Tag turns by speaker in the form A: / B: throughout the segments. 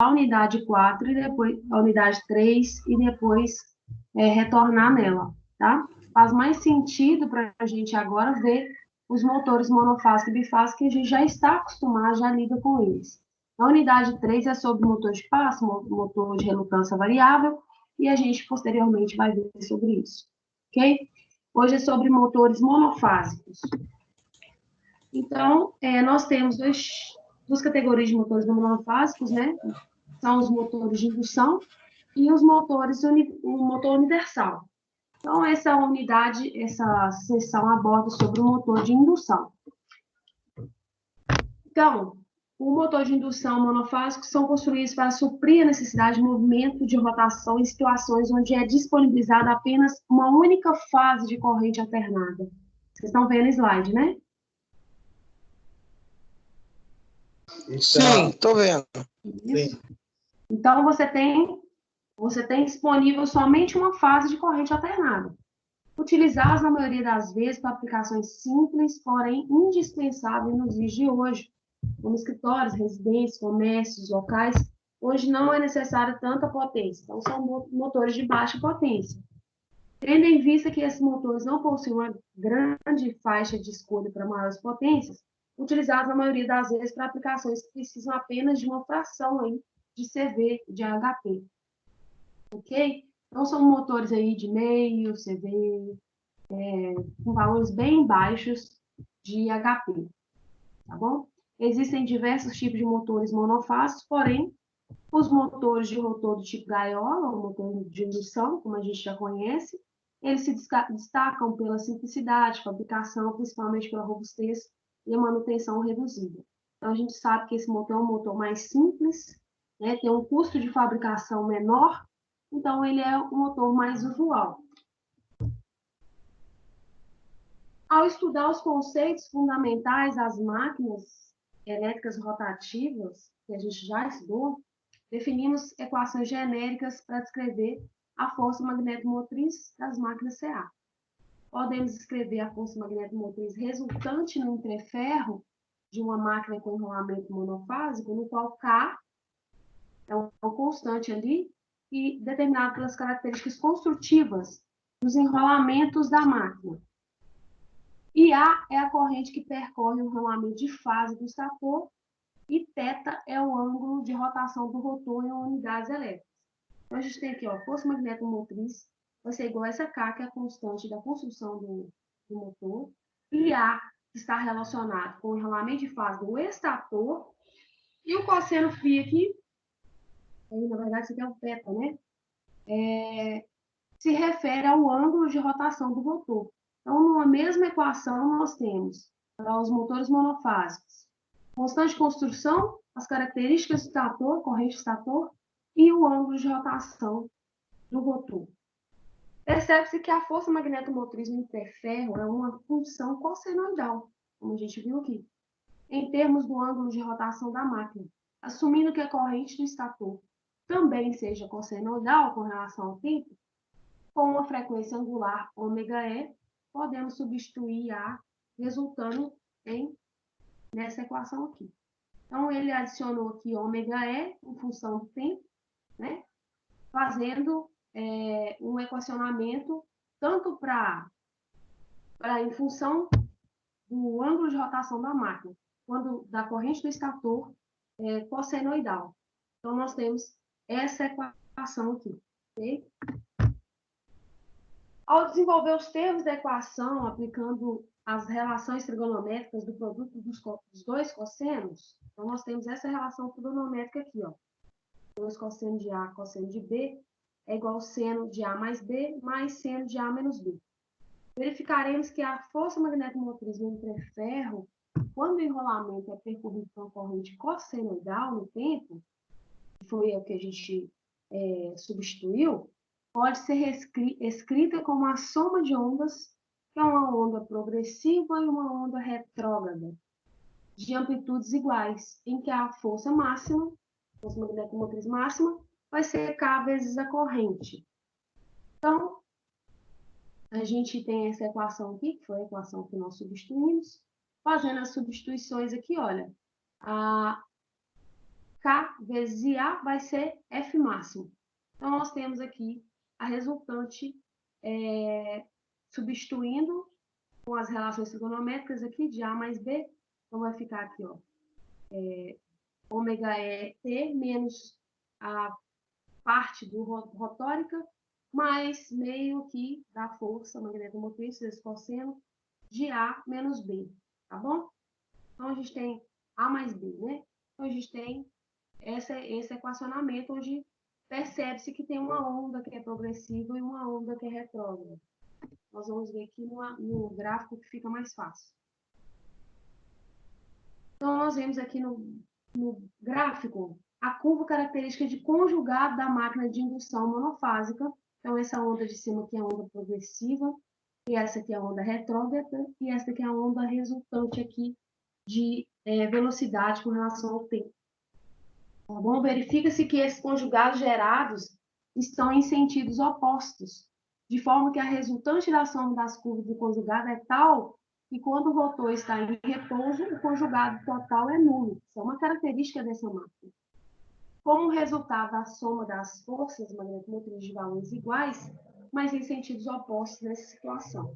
A: a unidade 4 e depois a unidade 3 e depois retornar nela, tá? Faz mais sentido para a gente agora ver os motores monofásico e bifásico, que a gente já está acostumado, já lida com eles. A unidade 3 é sobre motor de passo, motor de relutância variável, e a gente posteriormente vai ver sobre isso, ok? Hoje é sobre motores monofásicos. Então, nós temos duas categorias de motores monofásicos, né? São os motores de indução e os motores, o motor universal. Então, essa seção aborda sobre o motor de indução. Então, o motor de indução monofásico são construídos para suprir a necessidade de movimento de rotação em situações onde é disponibilizada apenas uma única fase de corrente alternada. Vocês estão vendo o slide, né?
B: Sim, estou vendo.
A: Isso. Então, você tem disponível somente uma fase de corrente alternada, utilizadas na maioria das vezes para aplicações simples, porém indispensáveis nos dias de hoje, como escritórios, residências, comércios, locais. Hoje não é necessária tanta potência, então são motores de baixa potência. Tendo em vista que esses motores não possuem uma grande faixa de escolha para maiores potências, utilizados na maioria das vezes para aplicações que precisam apenas de uma fração aí de CV, de HP. Ok? Então, são motores aí de meio, CV, com valores bem baixos de HP, tá bom? Existem diversos tipos de motores monofásicos, porém, os motores de rotor do tipo gaiola, o motor de indução, como a gente já conhece, eles se destacam pela simplicidade, fabricação, principalmente pela robustez e a manutenção reduzida. Então, a gente sabe que esse motor é um motor mais simples, né, tem um custo de fabricação menor, então ele é um motor mais usual. Ao estudar os conceitos fundamentais das máquinas elétricas rotativas, que a gente já estudou, definimos equações genéricas para descrever a força magnetomotriz das máquinas CA. Podemos escrever a força magnetomotriz resultante no entreferro de uma máquina com enrolamento monofásico, no qual K é uma constante ali, e determinado pelas características construtivas dos enrolamentos da máquina. E A é a corrente que percorre o enrolamento de fase do estator, e θ é o ângulo de rotação do rotor em unidades elétricas. Então, a gente tem aqui, ó, força magnetomotriz vai ser igual a essa K, que é a constante da construção do motor, e A, que está relacionado com o enrolamento de fase do estator, e o cosseno φ aqui, na verdade, isso aqui é o θ, né? Se refere ao ângulo de rotação do rotor. Então, numa mesma equação, nós temos, para os motores monofásicos, constante de construção, as características do estator, corrente estator, e o ângulo de rotação do rotor. Percebe-se que a força magnetomotriz no interferro é uma função cossenoidal, como a gente viu aqui, em termos do ângulo de rotação da máquina, assumindo que a corrente do estator também seja cossenoidal com relação ao tempo, com uma frequência angular ômega-e, podemos substituir A, resultando nessa equação aqui. Então, ele adicionou aqui ômega-e em função do tempo, né? Fazendo um equacionamento tanto em função do ângulo de rotação da máquina, quanto da corrente do estator cossenoidal. Então, nós temos essa equação aqui, ok? Ao desenvolver os termos da equação, aplicando as relações trigonométricas do produto dos dois cossenos, então nós temos essa relação trigonométrica aqui, ó. 2 cosseno de A, cosseno de B, é igual ao seno de A mais B, mais seno de A menos B. Verificaremos que a força magnetomotriz no interferro, quando o enrolamento é percorrido por uma corrente cossenoidal no tempo, que foi o que a gente substituiu, pode ser escrita como a soma de ondas, que é uma onda progressiva e uma onda retrógrada, de amplitudes iguais, em que a força máxima, força magnetomotriz máxima, vai ser K vezes a corrente. Então, a gente tem essa equação aqui, que foi a equação que nós substituímos. Fazendo as substituições aqui, olha, K vezes IA vai ser F máximo. Então, nós temos aqui a resultante substituindo com as relações trigonométricas aqui de A mais B. Então, vai ficar aqui, ó, ômega é T menos a parte do rotórica, mais meio aqui da força magnetomotriz, esse cosseno, de A menos B, tá bom? Então, a gente tem A mais B, né? Então, a gente tem esse equacionamento onde percebe-se que tem uma onda que é progressiva e uma onda que é retrógrada. Nós vamos ver aqui no gráfico que fica mais fácil. Então, nós vemos aqui no gráfico a curva característica de conjugado da máquina de indução monofásica. Então, essa onda de cima aqui é a onda progressiva, e essa aqui é a onda retrógrada, e essa aqui é a onda resultante aqui de velocidade com relação ao tempo. Tá bom? Verifica-se que esses conjugados gerados estão em sentidos opostos, de forma que a resultante da soma das curvas do conjugado é tal que quando o rotor está em repouso, o conjugado total é nulo. Isso é uma característica dessa máquina. Como resultado da soma das forças magnetomotrizes de valores iguais, mas em sentidos opostos nessa situação.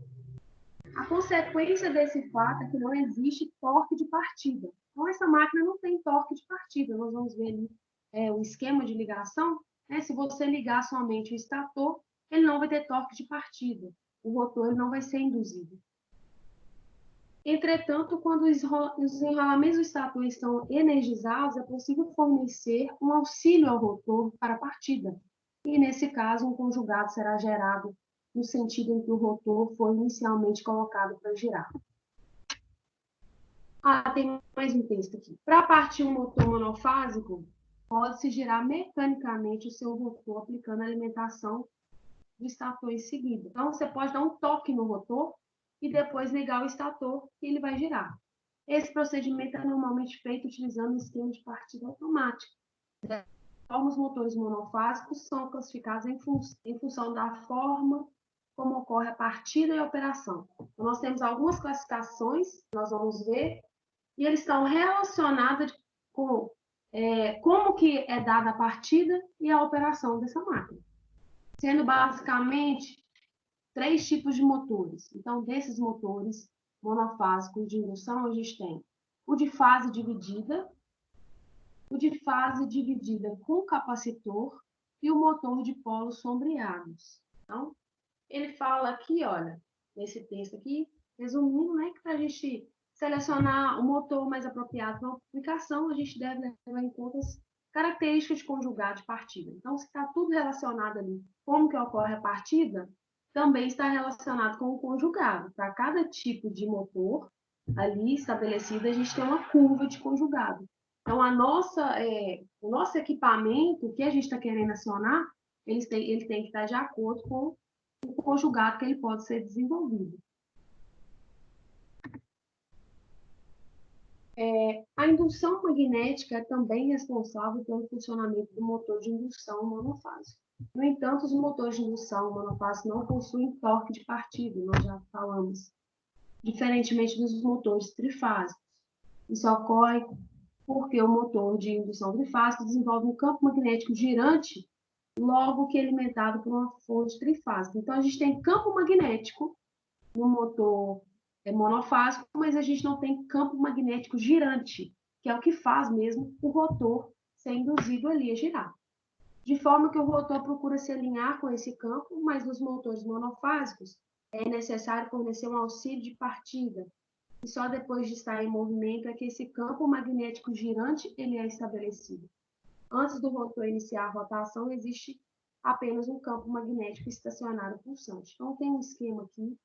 A: A consequência desse fato é que não existe torque de partida. Então, essa máquina não tem torque de partida. Nós vamos ver ali o esquema de ligação. Né? Se você ligar somente o estator, ele não vai ter torque de partida. O rotor ele não vai ser induzido. Entretanto, quando os enrolamentos do estator estão energizados, é possível fornecer um auxílio ao rotor para a partida. E, nesse caso, um conjugado será gerado no sentido em que o rotor foi inicialmente colocado para girar. Tem mais um texto aqui. Para partir um motor monofásico, pode-se girar mecanicamente o seu rotor aplicando a alimentação do estator em seguida. Então, você pode dar um toque no rotor e depois ligar o estator e ele vai girar. Esse procedimento é normalmente feito utilizando o esquema de partida automática. Os motores monofásicos são classificados em função da forma como ocorre a partida e a operação. Então, nós temos algumas classificações, nós vamos ver, e eles estão relacionados com como que é dada a partida e a operação dessa máquina. Sendo basicamente 3 tipos de motores. Então, desses motores monofásicos de indução, a gente tem o de fase dividida com capacitor e o motor de polos sombreados. Então, ele fala aqui, olha, nesse texto aqui, resumindo, né, que para a gente selecionar o motor mais apropriado para a aplicação, a gente deve levar em conta as características de conjugado de partida. Então, se está tudo relacionado ali, como que ocorre a partida, também está relacionado com o conjugado. Para cada tipo de motor ali estabelecido, a gente tem uma curva de conjugado. Então, o nosso equipamento, o que a gente está querendo acionar, ele tem que estar de acordo com o conjugado que ele pode ser desenvolvido. A indução magnética é também responsável pelo funcionamento do motor de indução monofásico. No entanto, os motores de indução monofásico não possuem torque de partida, nós já falamos, diferentemente dos motores trifásicos. Isso ocorre porque o motor de indução trifásica desenvolve um campo magnético girante logo que é alimentado por uma fonte trifásica. Então, a gente tem campo magnético no motor monofásico, mas a gente não tem campo magnético girante, que é o que faz mesmo o rotor ser induzido ali a girar. De forma que o rotor procura se alinhar com esse campo, mas nos motores monofásicos é necessário fornecer um auxílio de partida. E só depois de estar em movimento é que esse campo magnético girante ele é estabelecido. Antes do rotor iniciar a rotação, existe apenas um campo magnético estacionário pulsante. Então, tem um esquema aqui,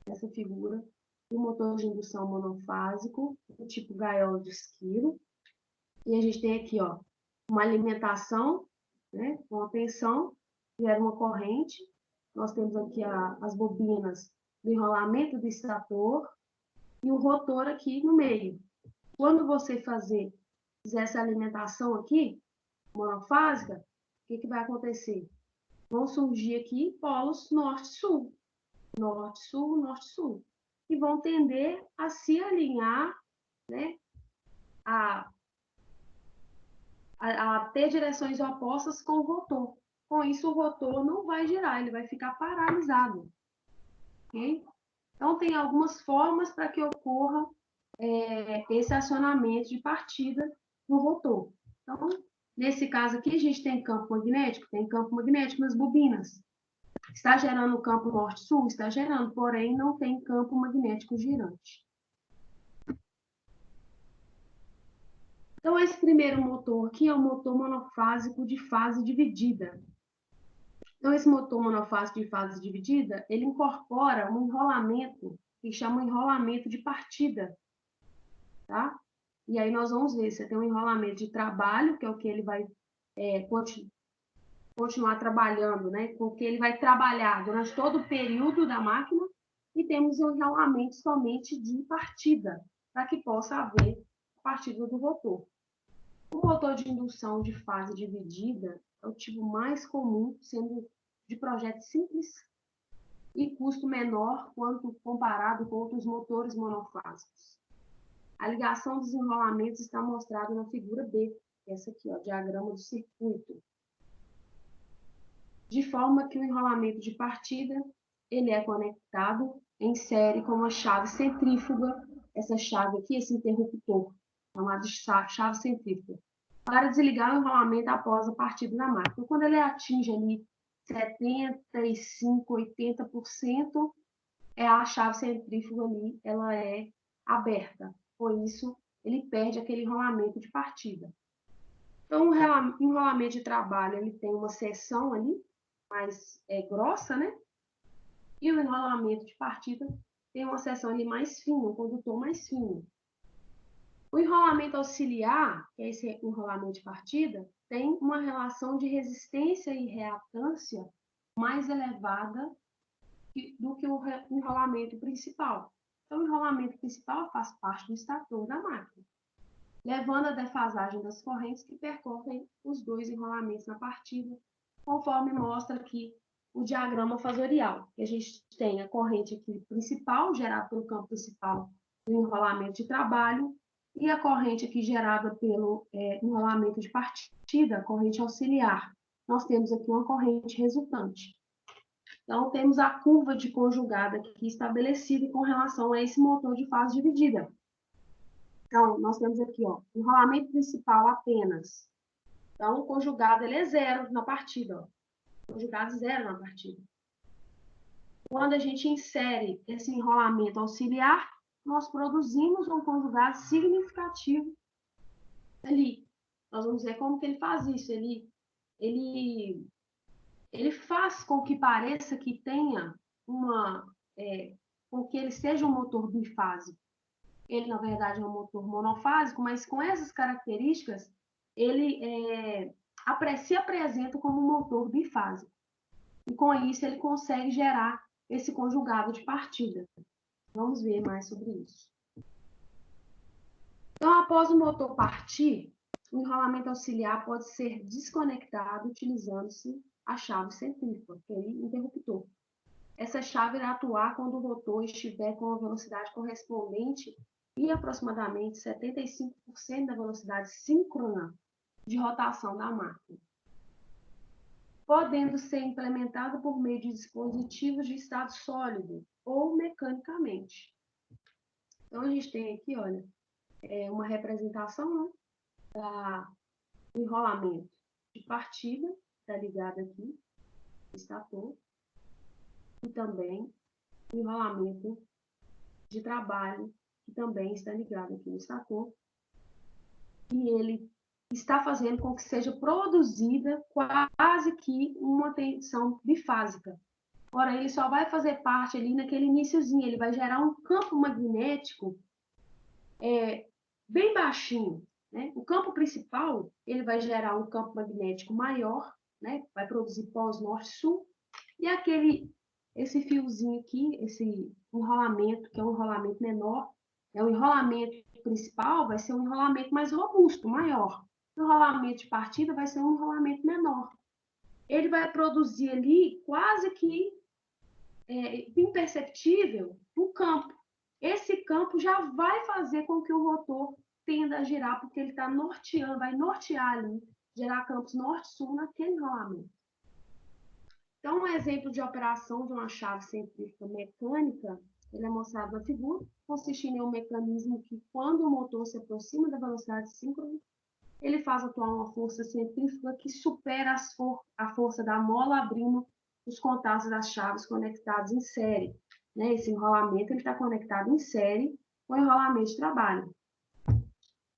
A: nessa figura, do motor de indução monofásico, do tipo gaiola de esquilo. E a gente tem aqui, ó, uma alimentação, né, com a tensão, gera uma corrente. Nós temos aqui as bobinas do enrolamento do estator e o rotor aqui no meio. Quando você fizer essa alimentação aqui, monofásica, o que vai acontecer? Vão surgir aqui polos norte-sul, norte-sul, norte-sul, e vão tender a se alinhar, né, a ter direções opostas com o rotor. Com isso, o rotor não vai girar, ele vai ficar paralisado. Okay? Então, tem algumas formas para que ocorra esse acionamento de partida no rotor. Então, nesse caso aqui, a gente tem campo magnético nas bobinas. Está gerando campo norte-sul? Está gerando, porém, não tem campo magnético girante. Então, esse primeiro motor aqui é o motor monofásico de fase dividida. Então, esse motor monofásico de fase dividida, ele incorpora um enrolamento, que chama enrolamento de partida, tá? E aí nós vamos ver, você tem um enrolamento de trabalho, que é o que ele vai continuar trabalhando, né? Com o que ele vai trabalhar durante todo o período da máquina, e temos um enrolamento somente de partida, para que possa haver partida do rotor. O motor de indução de fase dividida é o tipo mais comum, sendo de projeto simples e custo menor quando comparado com outros motores monofásicos. A ligação dos enrolamentos está mostrada na figura B, essa aqui, ó, diagrama do circuito. De forma que o enrolamento de partida ele é conectado em série com uma chave centrífuga, essa chave aqui, esse interruptor, chamado de chave centrífuga, para desligar o enrolamento após a partida da máquina. Quando ele atinge ali 75%, 80%, a chave centrífuga ali, ela é aberta. Por isso, ele perde aquele enrolamento de partida. Então, o enrolamento de trabalho, ele tem uma seção ali, mais grossa, né? E o enrolamento de partida tem uma seção ali mais fina, um condutor mais fino. O enrolamento auxiliar, que é esse enrolamento de partida, tem uma relação de resistência e reatância mais elevada do que o enrolamento principal. Então, o enrolamento principal faz parte do estator da máquina, levando à defasagem das correntes que percorrem os dois enrolamentos na partida, conforme mostra aqui o diagrama fasorial. A gente tem a corrente aqui principal, gerada pelo campo principal do enrolamento de trabalho, e a corrente aqui gerada pelo enrolamento de partida, a corrente auxiliar. Nós temos aqui uma corrente resultante. Então, temos a curva de conjugada aqui estabelecida com relação a esse motor de fase dividida. Então, nós temos aqui, ó, enrolamento principal apenas. Então, o conjugado ele é zero na partida. Ó. Conjugado zero na partida. Quando a gente insere esse enrolamento auxiliar, nós produzimos um conjugado significativo ali. Nós vamos ver como que ele faz isso. Ele faz com que pareça que tenha com que ele seja um motor bifásico. Ele, na verdade, é um motor monofásico, mas com essas características, ele se apresenta como um motor bifásico. E com isso, ele consegue gerar esse conjugado de partida. Vamos ver mais sobre isso. Então, após o motor partir, o enrolamento auxiliar pode ser desconectado utilizando-se a chave centrífuga, que é o interruptor. Essa chave irá atuar quando o rotor estiver com a velocidade correspondente e aproximadamente 75% da velocidade síncrona de rotação da máquina, podendo ser implementado por meio de dispositivos de estado sólido ou mecanicamente. Então, a gente tem aqui, olha, uma representação, né, do enrolamento de partida, está ligado aqui, estator, e também o enrolamento de trabalho, que também está ligado aqui no estator, e ele está fazendo com que seja produzida quase que uma tensão bifásica. Ora, ele só vai fazer parte ali naquele iniciozinho, ele vai gerar um campo magnético bem baixinho, né? O campo principal, ele vai gerar um campo magnético maior, né? Vai produzir polos norte-sul, e esse fiozinho aqui, esse enrolamento, que é um enrolamento menor, o enrolamento principal vai ser um enrolamento mais robusto, maior. O enrolamento de partida vai ser um enrolamento menor. Ele vai produzir ali quase que imperceptível um campo. Esse campo já vai fazer com que o rotor tenda a girar, porque ele está norteando, vai nortear ali, gerar campos norte-sul naquele enrolamento. Então, um exemplo de operação de uma chave centrífuga mecânica, ele é mostrado na figura, consistindo em um mecanismo que, quando o motor se aproxima da velocidade síncrona, ele faz atuar uma força centrífuga que supera a força da mola, abrindo os contatos das chaves conectados em série. Né? Esse enrolamento está conectado em série com o enrolamento de trabalho.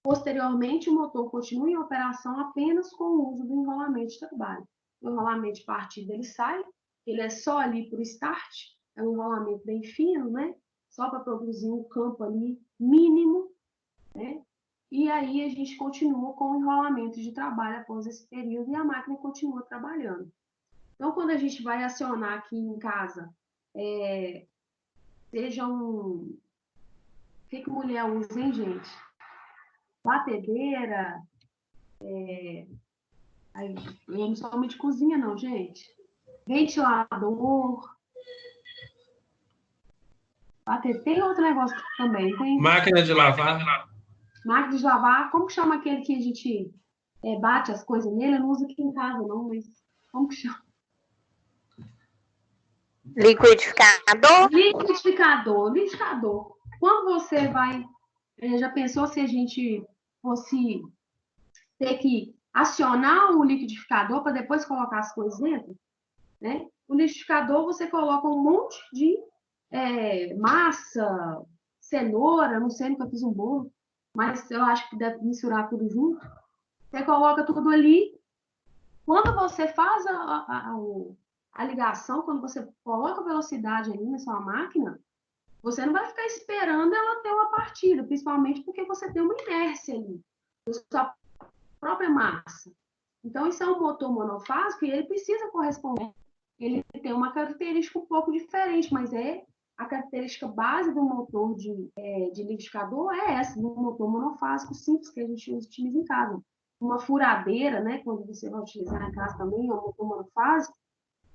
A: Posteriormente, o motor continua em operação apenas com o uso do enrolamento de trabalho. O enrolamento de partida ele sai, ele é só ali para o start, é um enrolamento bem fino, né? Só para produzir um campo ali mínimo, né? E aí a gente continua com o enrolamento de trabalho após esse período e a máquina continua trabalhando. Então, quando a gente vai acionar aqui em casa, seja um... O que mulher usa, hein, gente? Batedeira, eu não sou homem de cozinha, não, gente. Ventilador. Tem outro negócio também. Tem
B: máquina de lavar.
A: Máquina de lavar. Como que chama aquele que a gente bate as coisas nele? Eu não uso aqui em casa, não, mas como que chama?
C: Liquidificador?
A: Liquidificador. Quando você vai... Já pensou se a gente fosse ter que acionar o liquidificador para depois colocar as coisas dentro? Né? O liquidificador, você coloca um monte de massa, cenoura, não sei, nunca fiz um bolo, mas eu acho que deve misturar tudo junto. Você coloca tudo ali. Quando você faz a ligação, quando você coloca a velocidade ali na sua máquina, você não vai ficar esperando ela ter uma partida, principalmente porque você tem uma inércia ali, da sua própria massa. Então, isso é um motor monofásico e ele precisa corresponder. Ele tem uma característica um pouco diferente, mas a característica base do motor de liquidificador é essa, do motor monofásico simples que a gente utiliza em casa. Uma furadeira, né, quando você vai utilizar em casa também, é um motor monofásico.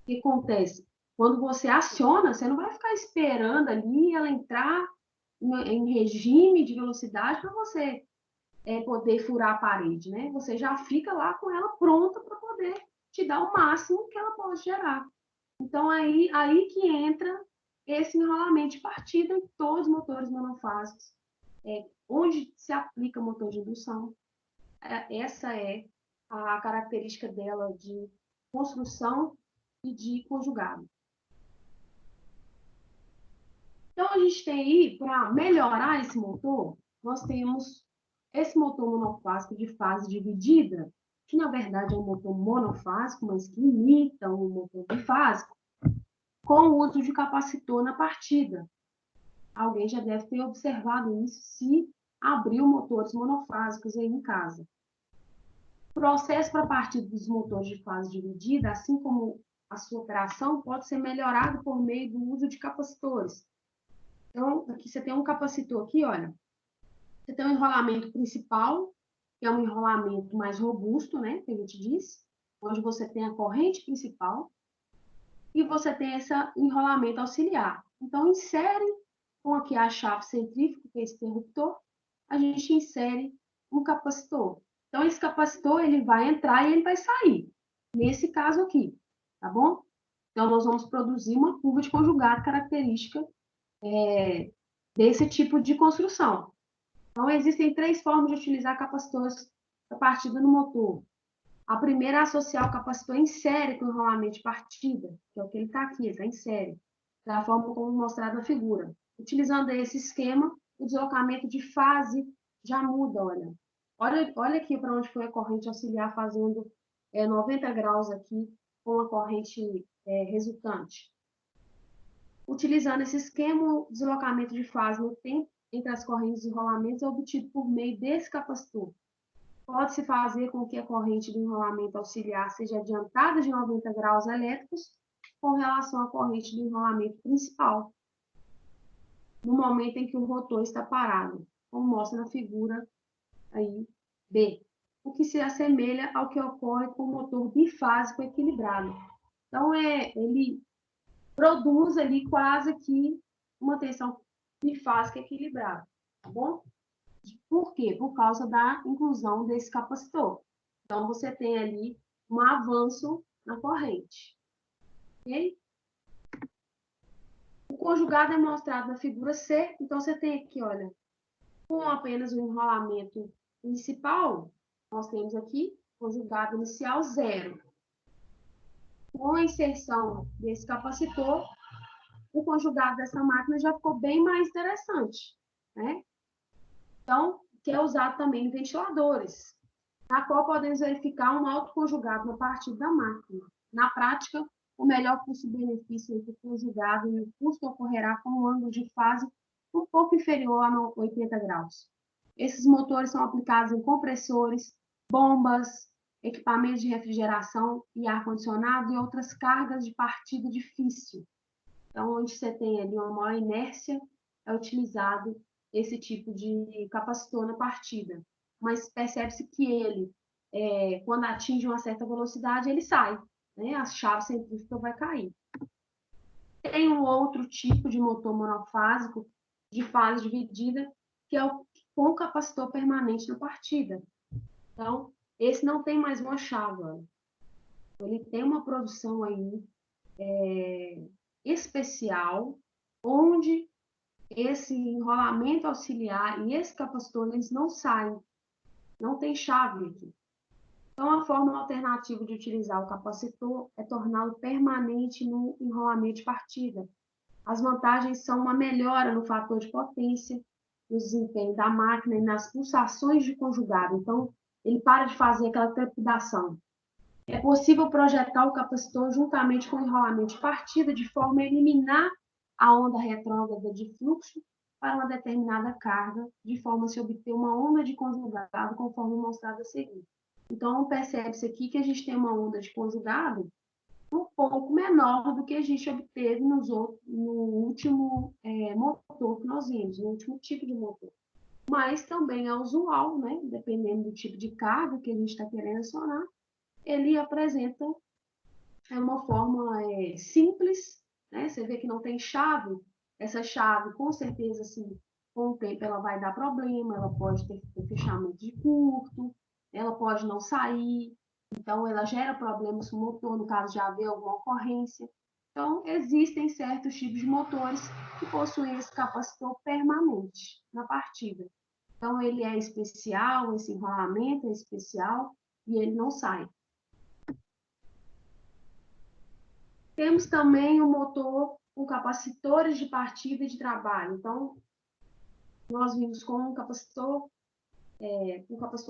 A: O que acontece? Quando você aciona, você não vai ficar esperando ali ela entrar em regime de velocidade para você poder furar a parede, né? Você já fica lá com ela pronta para poder te dar o máximo que ela pode gerar. Então, aí que entra esse enrolamento de partida em todos os motores monofásicos. Onde se aplica motor de indução, essa é a característica dela de construção e de conjugado. Então, a gente tem aí, para melhorar esse motor, nós temos esse motor monofásico de fase dividida, que na verdade é um motor monofásico, mas que imita um motor bifásico, com o uso de capacitor na partida. Alguém já deve ter observado isso se abriu motores monofásicos aí em casa. O processo para a partida dos motores de fase dividida, assim como a sua operação, pode ser melhorado por meio do uso de capacitores. Então, aqui você tem um capacitor aqui, olha. Você tem um enrolamento principal, que é um enrolamento mais robusto, né, que a gente disse, onde você tem a corrente principal, e você tem esse enrolamento auxiliar. Então, insere com aqui a chave centrífuga, que é esse interruptor, a gente insere um capacitor. Então, esse capacitor, ele vai entrar e ele vai sair. Nesse caso aqui, tá bom? Então, nós vamos produzir uma curva de conjugado característica desse tipo de construção. Então, existem 3 formas de utilizar capacitores a partida no motor. A primeira é associar o capacitor em série com o enrolamento de partida, que é o que ele está aqui, ele está em série, da forma como mostrado na figura. Utilizando esse esquema, o deslocamento de fase já muda, olha. Olha aqui para onde foi a corrente auxiliar fazendo 90 graus aqui com a corrente resultante. Utilizando esse esquema, o deslocamento de fase no tempo entre as correntes de enrolamento é obtido por meio desse capacitor. Pode-se fazer com que a corrente do enrolamento auxiliar seja adiantada de 90 graus elétricos com relação à corrente do enrolamento principal, no momento em que o rotor está parado, como mostra na figura aí B, o que se assemelha ao que ocorre com o motor bifásico equilibrado. Então, ele produz ali quase que uma tensão bifásica equilibrada, tá bom? Por quê? Por causa da inclusão desse capacitor. Então, você tem ali um avanço na corrente. Ok? O conjugado é mostrado na figura C. Então, você tem aqui, olha, com apenas o enrolamento principal, nós temos aqui conjugado inicial 0. Com a inserção desse capacitor, o conjugado dessa máquina já ficou bem mais interessante, né? Então, que é usado também em ventiladores, na qual podemos verificar um alto conjugado na partida da máquina. Na prática, o melhor custo-benefício entre o conjugado e o custo ocorrerá com um ângulo de fase um pouco inferior a 80 graus. Esses motores são aplicados em compressores, bombas, equipamentos de refrigeração e ar-condicionado e outras cargas de partida difícil. Então, onde você tem ali uma maior inércia, é utilizado esse tipo de capacitor na partida. Mas percebe-se que ele, quando atinge uma certa velocidade, ele sai, né? A chave centrífuga vai cair. Tem um outro tipo de motor monofásico, de fase dividida, que é o com capacitor permanente na partida. Então, esse não tem mais uma chave. Ele tem uma produção aí especial, onde esse enrolamento auxiliar e esse capacitor, eles não saem, não tem chave aqui. Então, a forma alternativa de utilizar o capacitor é torná-lo permanente no enrolamento de partida. As vantagens são uma melhora no fator de potência, no desempenho da máquina e nas pulsações de conjugado. Então, ele para de fazer aquela trepidação. É possível projetar o capacitor juntamente com o enrolamento de partida, de forma a eliminar a onda retrógrada de fluxo para uma determinada carga, de forma a se obter uma onda de conjugado, conforme mostrado a seguir. Então, percebe-se aqui que a gente tem uma onda de conjugado um pouco menor do que a gente obteve no último motor que nós vimos, no último tipo de motor. Mas também é usual, né? Dependendo do tipo de carga que a gente está querendo acionar, ele apresenta uma forma simples, né? Você vê que não tem chave. Essa chave, com certeza, assim, com o tempo ela vai dar problema, ela pode ter fechamento de curto, ela pode não sair, então ela gera problemas no motor, no caso de haver alguma ocorrência. Então, existem certos tipos de motores que possuem esse capacitor permanente na partida. Então, ele é especial, esse enrolamento é especial e ele não sai. Temos também o motor com capacitores de partida e de trabalho. Então, nós vimos com um capacitor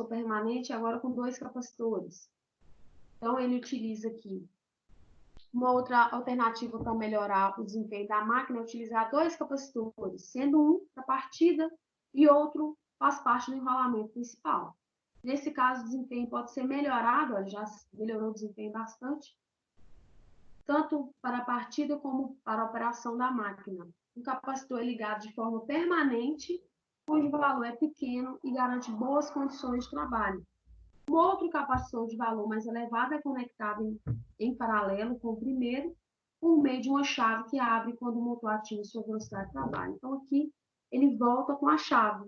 A: permanente, agora com 2 capacitores. Então, ele utiliza aqui uma outra alternativa para melhorar o desempenho da máquina é utilizar 2 capacitores, sendo um para partida e outro faz parte do enrolamento principal. Nesse caso, o desempenho pode ser melhorado, já melhorou o desempenho bastante, tanto para a partida como para a operação da máquina. O capacitor é ligado de forma permanente, cujo valor é pequeno e garante boas condições de trabalho. Um outro capacitor de valor mais elevado é conectado em paralelo com o primeiro, por meio de uma chave que abre quando o motor atinge sua velocidade de trabalho. Então, aqui, ele volta com a chave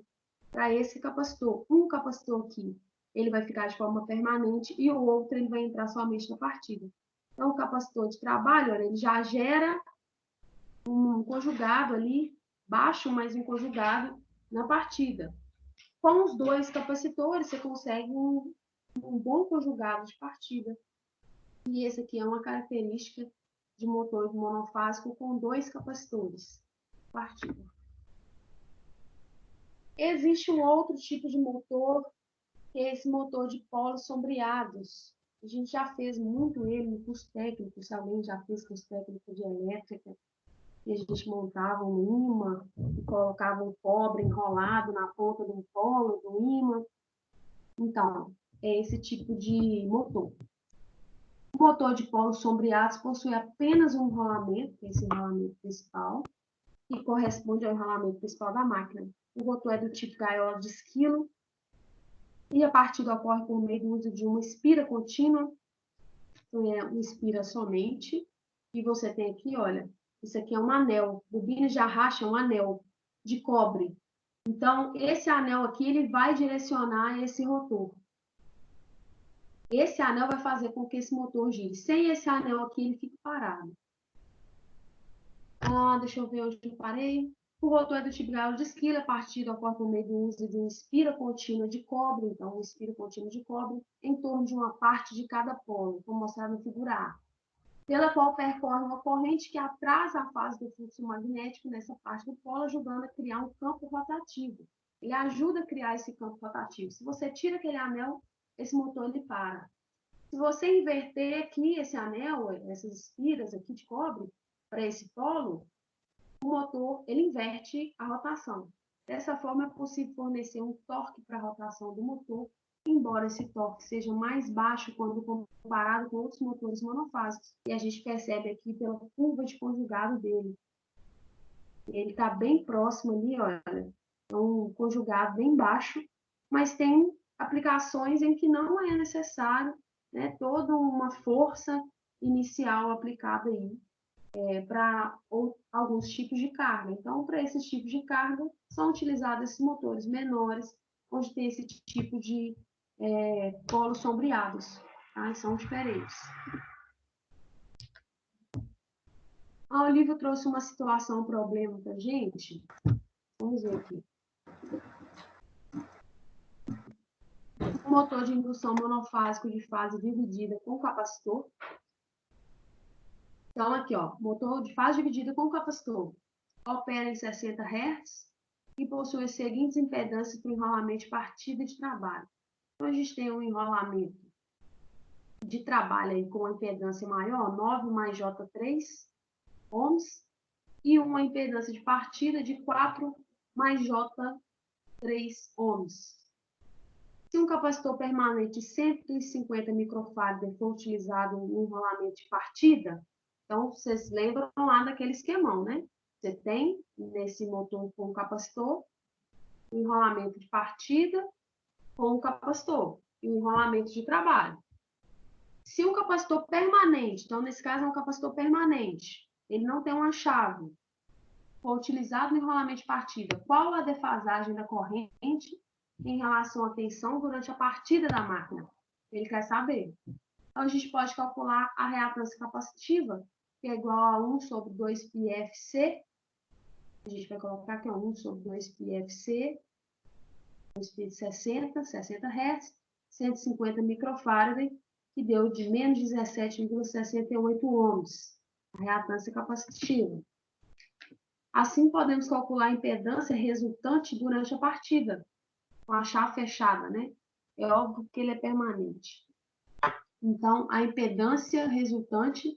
A: para esse capacitor. Um capacitor aqui, ele vai ficar de forma permanente e o outro, ele vai entrar somente na partida. Então, o capacitor de trabalho, olha, ele já gera um conjugado ali, baixo, mas um conjugado na partida. Com os 2 capacitores, você consegue um bom conjugado de partida. E esse aqui é uma característica de motor monofásico com 2 capacitores de partida. Existe um outro tipo de motor, que é esse motor de polos sombreados. A gente já fez muito ele no curso técnico, se alguém já fez curso técnico de elétrica, e a gente montava um ímã e colocava um cobre enrolado na ponta do polo do ímã. Então, é esse tipo de motor. O motor de polos sombreados possui apenas um enrolamento, esse enrolamento principal, que corresponde ao enrolamento principal da máquina. O motor é do tipo gaiola de esquilo e a partida ocorre por meio do uso de uma espira contínua, então é uma espira somente, e você tem aqui, olha, isso aqui é um anel, bobina de arraste é um anel de cobre. Então, esse anel aqui, ele vai direcionar esse rotor. Esse anel vai fazer com que esse motor gire. Sem esse anel aqui, ele fica parado. Deixa eu ver onde eu parei. O rotor é do tipo galo de esquila, partido ocorre por meio do uso de uma espira contínua de cobre, então, uma espira contínua de cobre, em torno de uma parte de cada polo, como mostrado no figura A, pela qual percorre uma corrente que atrasa a fase do fluxo magnético nessa parte do polo, ajudando a criar um campo rotativo. Ele ajuda a criar esse campo rotativo. Se você tira aquele anel, esse motor ele para. Se você inverter aqui esse anel, essas espiras aqui de cobre, para esse polo, o motor ele inverte a rotação. Dessa forma, é possível fornecer um torque para a rotação do motor, embora esse torque seja mais baixo quando comparado com outros motores monofásicos. E a gente percebe aqui pela curva de conjugado dele. Ele está bem próximo ali, olha, é um conjugado bem baixo, mas tem aplicações em que não é necessário, né, toda uma força inicial aplicada aí para alguns tipos de carga. Então, para esses tipos de carga, são utilizados esses motores menores, onde tem esse tipo de polos sombreados, tá? E são diferentes. O livro trouxe uma situação, um problema para a gente. Vamos ver aqui. Um motor de indução monofásico de fase dividida com capacitor. Então, aqui, ó, motor de fase dividida com capacitor. Opera em 60 Hz e possui as seguintes impedâncias para o enrolamento de partida de trabalho. Então, a gente tem um enrolamento de trabalho aí com uma impedância maior, 9 mais J3 ohms, e uma impedância de partida de 4 mais J3 ohms. Se um capacitor permanente de 150 microfarad for utilizado no enrolamento de partida, então, vocês lembram lá daquele esquemão, né? Você tem nesse motor com capacitor, o enrolamento de partida com o capacitor e o enrolamento de trabalho. Se um capacitor permanente, então nesse caso é um capacitor permanente, ele não tem uma chave, for utilizado no enrolamento de partida, qual a defasagem da corrente em relação à tensão durante a partida da máquina? Ele quer saber. Então, a gente pode calcular a reatância capacitiva, que é igual a 1 sobre 2πfc. A gente vai colocar aqui 1 sobre 2πfc, 2π de 60 Hz, 150 microfarad, que deu de menos 17,68 ohms, a reatância capacitiva. Assim, podemos calcular a impedância resultante durante a partida, com a chave fechada, né? É óbvio que ele é permanente. Então, a impedância resultante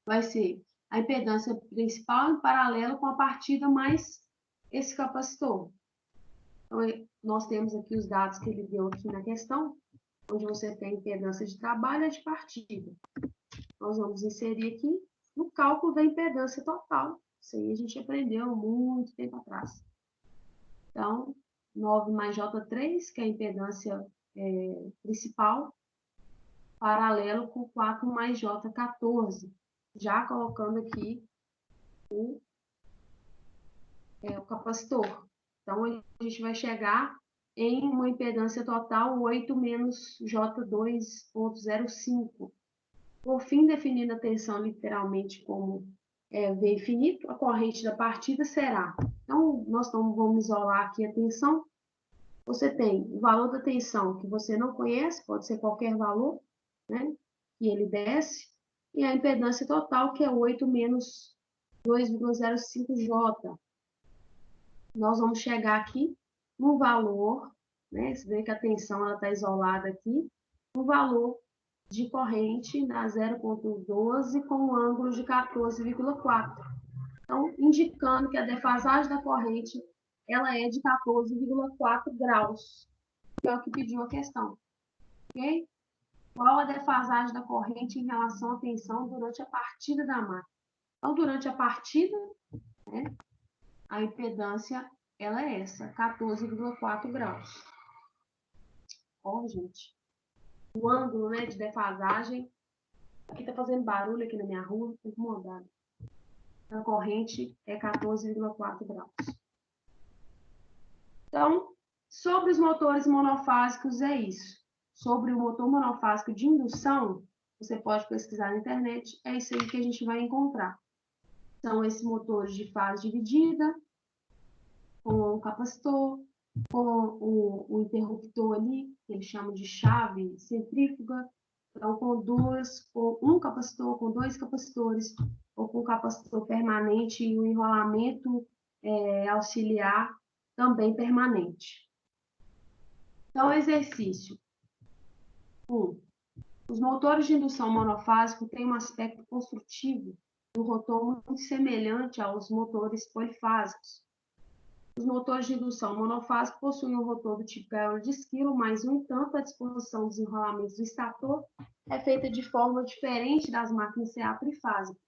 A: vai ser a impedância principal em paralelo com a partida mais esse capacitor. Então, nós temos aqui os dados que ele deu aqui na questão, onde você tem impedância de trabalho e de partida. Nós vamos inserir aqui no cálculo da impedância total. Isso aí a gente aprendeu muito tempo atrás. Então, 9 mais J3, que é a impedância principal, paralelo com 4 mais J14, já colocando aqui o capacitor. Então, a gente vai chegar em uma impedância total 8 menos J2,05. Por fim, definindo a tensão literalmente como V infinito, a corrente da partida será. Então, nós vamos isolar aqui a tensão. Você tem o valor da tensão que você não conhece, pode ser qualquer valor, né? E ele desce. E a impedância total, que é 8 menos 2,05J. Nós vamos chegar aqui no valor, né? Você vê que a tensão está isolada aqui, no valor de corrente na 0,12 com um ângulo de 14,4. Então, indicando que a defasagem da corrente ela é de 14,4 graus, que é o que pediu a questão. Ok? Qual a defasagem da corrente em relação à tensão durante a partida da máquina? Então, durante a partida, né, a impedância ela é essa, 14,4 graus. Ó, gente, o ângulo, né, de defasagem, aqui tá fazendo barulho aqui na minha rua, tô incomodado. A corrente é 14,4 graus. Então, sobre os motores monofásicos é isso. Sobre o motor monofásico de indução, você pode pesquisar na internet, é isso aí que a gente vai encontrar. São esses motores de fase dividida, com o capacitor, com o interruptor ali, que eles chamam de chave centrífuga, então com um capacitor, com dois capacitores, ou com capacitor permanente e um enrolamento auxiliar também permanente. Então, exercício 1. Os motores de indução monofásico têm um aspecto construtivo do rotor muito semelhante aos motores polifásicos. Os motores de indução monofásico possuem um rotor do tipo gaiola de esquilo, mas, no entanto, a disposição dos enrolamentos do estator é feita de forma diferente das máquinas CA trifásicas.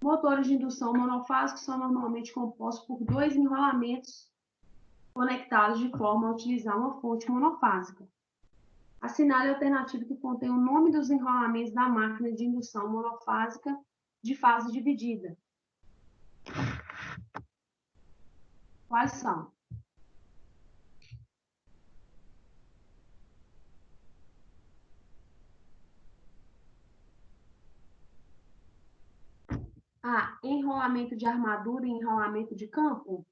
A: Motores de indução monofásicos são normalmente compostos por dois enrolamentos conectados de forma a utilizar uma fonte monofásica. Assinale a alternativa que contém o nome dos enrolamentos da máquina de indução monofásica de fase dividida. Quais são? A. Enrolamento de armadura e enrolamento de campo.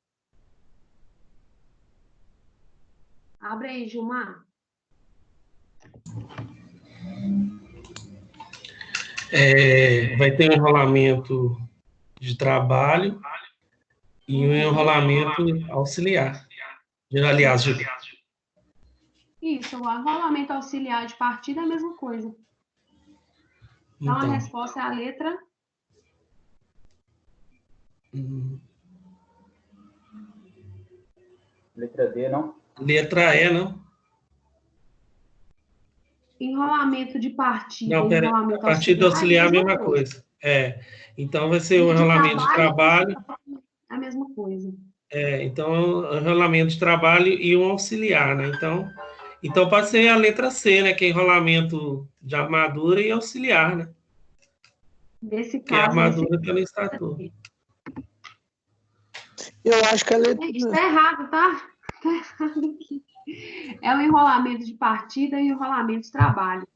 A: Abre aí, Gilmar.
B: Vai ter um enrolamento de trabalho e um enrolamento auxiliar. Aliás,
A: Isso, o enrolamento auxiliar de partida é a mesma coisa. Então, a resposta é a letra...
D: Letra D, não?
B: Letra E, não?
A: Enrolamento de partida.
B: Não, pera, a partida auxiliar é a mesma coisa. Então, vai ser o enrolamento de trabalho.
A: É a mesma coisa.
B: Então, enrolamento de trabalho e um auxiliar, né? Então pode ser a letra C, né? Que é enrolamento de armadura e auxiliar, né?
A: Nesse
B: que a
A: caso...
B: armadura está no estator.
E: Eu acho que a letra...
A: Está errado, tá? Está errado aqui. É o enrolamento de partida e o enrolamento de trabalho.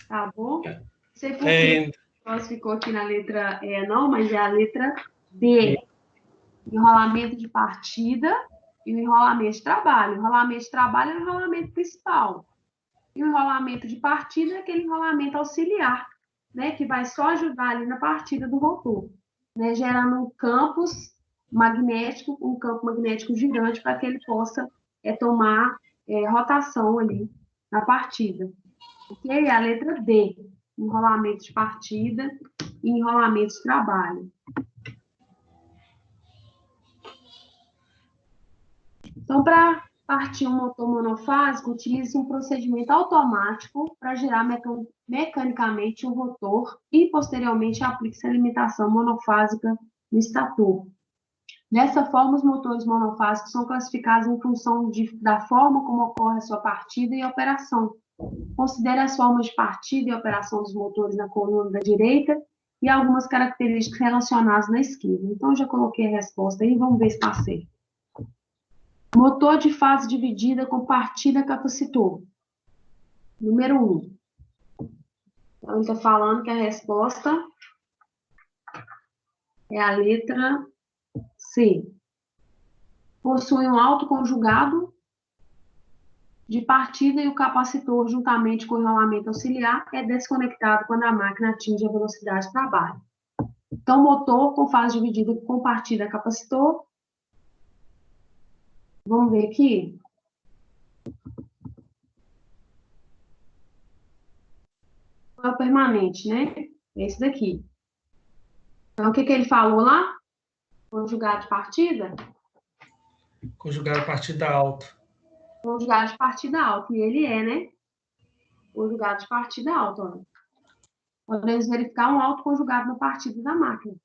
A: Tá bom? Não sei por que nós ficou aqui na letra E, não, mas é a letra D. Enrolamento de partida e o enrolamento de trabalho. O enrolamento de trabalho é o enrolamento principal. E o enrolamento de partida é aquele enrolamento auxiliar, né, que vai só ajudar ali na partida do rotor, né, gerando um campo magnético gigante para que ele possa tomar rotação ali na partida. Ok? A letra D, enrolamento de partida e enrolamento de trabalho. Então, para partir um motor monofásico, utiliza um procedimento automático para girar mecanicamente o rotor e, posteriormente, aplica-se a alimentação monofásica no estator. Dessa forma, os motores monofásicos são classificados em função da forma como ocorre a sua partida e operação. Considere as formas de partida e operação dos motores na coluna da direita e algumas características relacionadas na esquerda. Então, já coloquei a resposta aí, vamos ver se está certo. Motor de fase dividida com partida capacitor. Número 1. Então, ele está falando que a resposta é a letra C. Possui um autoconjugado de partida e o capacitor, juntamente com o enrolamento auxiliar, é desconectado quando a máquina atinge a velocidade de trabalho. Então, motor com fase dividida com partida capacitor. Vamos ver aqui. É o permanente, né? É esse daqui. Então, o que ele falou lá? Conjugado de partida?
B: Conjugado de partida alta.
A: Conjugado de partida alta. E ele é, né? Conjugado de partida alta. Olha. Podemos verificar um autoconjugado na partida da máquina.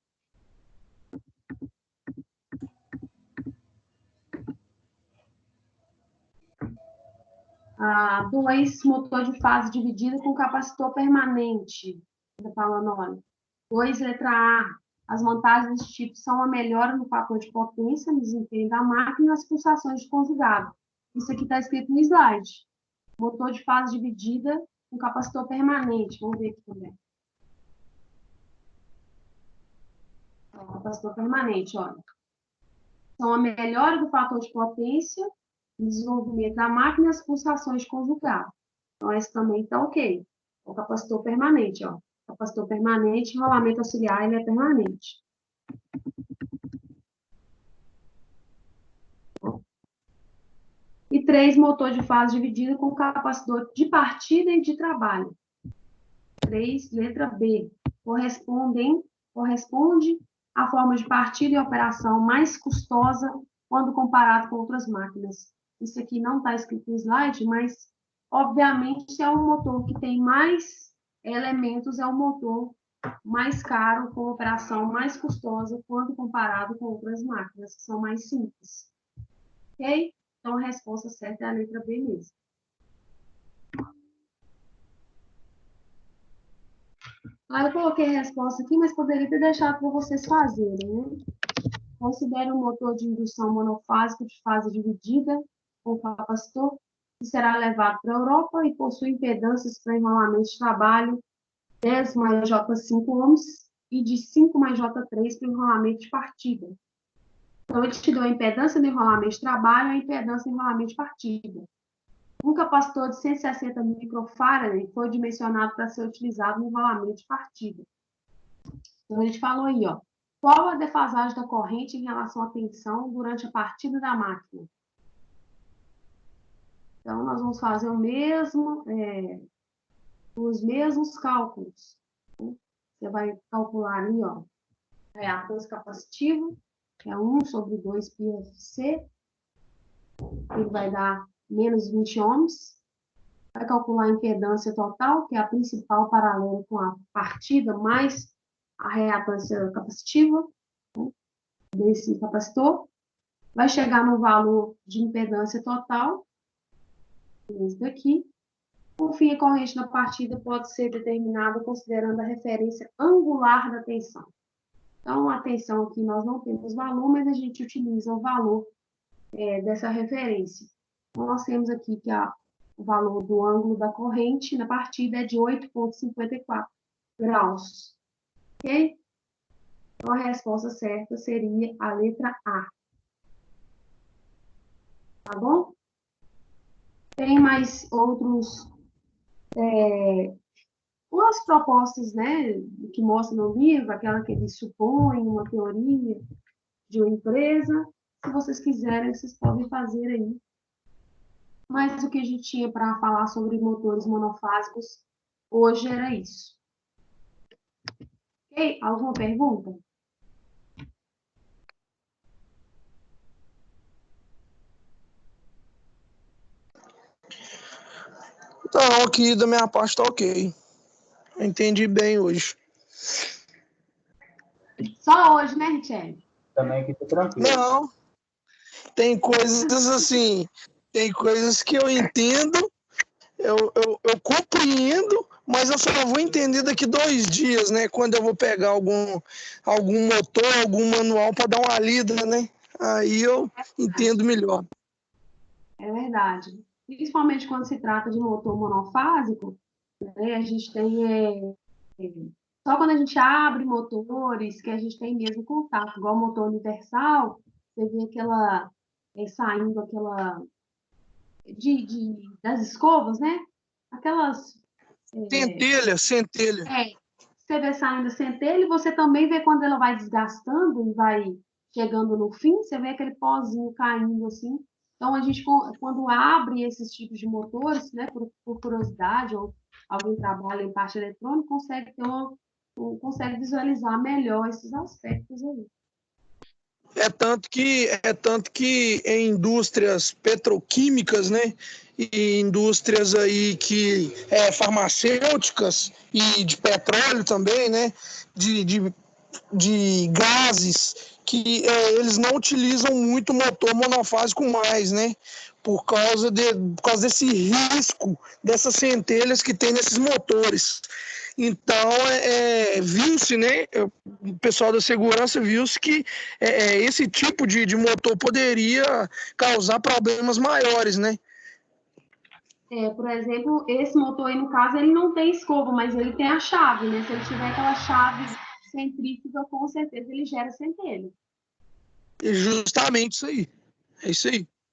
A: Ah, 2, motor de fase dividida com capacitor permanente. Está falando, olha. 2, letra A. As vantagens desse tipo são a melhora no fator de potência, no desempenho da máquina e as pulsações de conjugado. Isso aqui está escrito no slide. Motor de fase dividida com capacitor permanente. Vamos ver aqui também. Capacitor permanente, olha. São a melhora do fator de potência, o desenvolvimento da máquina e as pulsações de conjugado. Então, esse também está ok. O capacitor permanente, ó. Capacitor permanente, rolamento auxiliar, ele é permanente. E 3, motor de fase dividida com capacitor de partida e de trabalho. 3, letra B. Corresponde à forma de partida e operação mais custosa quando comparado com outras máquinas. Isso aqui não está escrito no slide, mas, obviamente, é um motor que tem mais elementos, é um motor mais caro, com operação mais custosa quando comparado com outras máquinas, que são mais simples. Ok? Então, a resposta certa é a letra B mesmo. Aí eu coloquei a resposta aqui, mas poderia ter deixado para vocês fazerem, né? Considere um motor de indução monofásico de fase dividida com capacitor, que será levado para a Europa e possui impedâncias para enrolamento de trabalho 10 mais J5 ohms e de 5 mais J3 para enrolamento de partida. Então, ele te deu a impedância no enrolamento de trabalho e a impedância no enrolamento de partida. Um capacitor de 160 microfarad foi dimensionado para ser utilizado no enrolamento de partida. Então, a gente falou aí, ó. Qual a defasagem da corrente em relação à tensão durante a partida da máquina? Então, nós vamos fazer os mesmos cálculos. Você vai calcular ali, ó, a reatância capacitiva, que é 1 sobre 2 πfc. Ele vai dar menos 20 ohms. Vai calcular a impedância total, que é a principal paralela com a partida, mais a reatância capacitiva, né, desse capacitor. Vai chegar no valor de impedância total, esse daqui. Por fim, a corrente da partida pode ser determinada considerando a referência angular da tensão. Então, a tensão aqui nós não temos valor, mas a gente utiliza o valor dessa referência. Então, nós temos aqui que o valor do ângulo da corrente na partida é de 8,54 graus. Ok? Então, a resposta certa seria a letra A. Tá bom? Tem mais outros... umas propostas, né, que mostram no livro, aquela que eles supõem uma teoria de uma empresa. Se vocês quiserem, vocês podem fazer aí. Mas o que a gente tinha para falar sobre motores monofásicos hoje era isso. Ok? Alguma pergunta?
D: Não, aqui da minha parte tá ok. Entendi bem hoje.
A: Só hoje, né, Richelle?
E: Também aqui tá tranquilo.
D: Não, tem coisas assim, tem coisas que eu entendo, eu compreendo, mas eu só vou entender daqui 2 dias, né? Quando eu vou pegar algum motor, algum manual para dar uma lida, né? Aí eu entendo melhor.
A: É verdade. Principalmente quando se trata de motor monofásico, né, a gente tem... só quando a gente abre motores que a gente tem mesmo contato, igual o motor universal, você vê saindo aquela... das escovas, né? Aquelas...
D: Centelha.
A: Você vê saindo a centelha e você também vê quando ela vai desgastando e vai chegando no fim, você vê aquele pozinho caindo assim. Então, a gente, quando abre esses tipos de motores, né, por curiosidade, ou alguém trabalha em parte eletrônica, consegue visualizar melhor esses aspectos aí.
D: É tanto que em indústrias petroquímicas, né, e indústrias aí que farmacêuticas e de petróleo também, né, de gases, que eles não utilizam muito motor monofásico mais, né, por causa desse risco dessas centelhas que tem nesses motores. Então, viu-se, né? O pessoal da segurança viu-se que esse tipo de motor poderia causar problemas maiores, né?
A: Por exemplo, esse motor aí, no caso, ele não tem escova, mas ele tem a chave, né? Se ele tiver aquela chave centrífuga, com certeza ele gera centelha.
D: E justamente isso aí. É isso aí.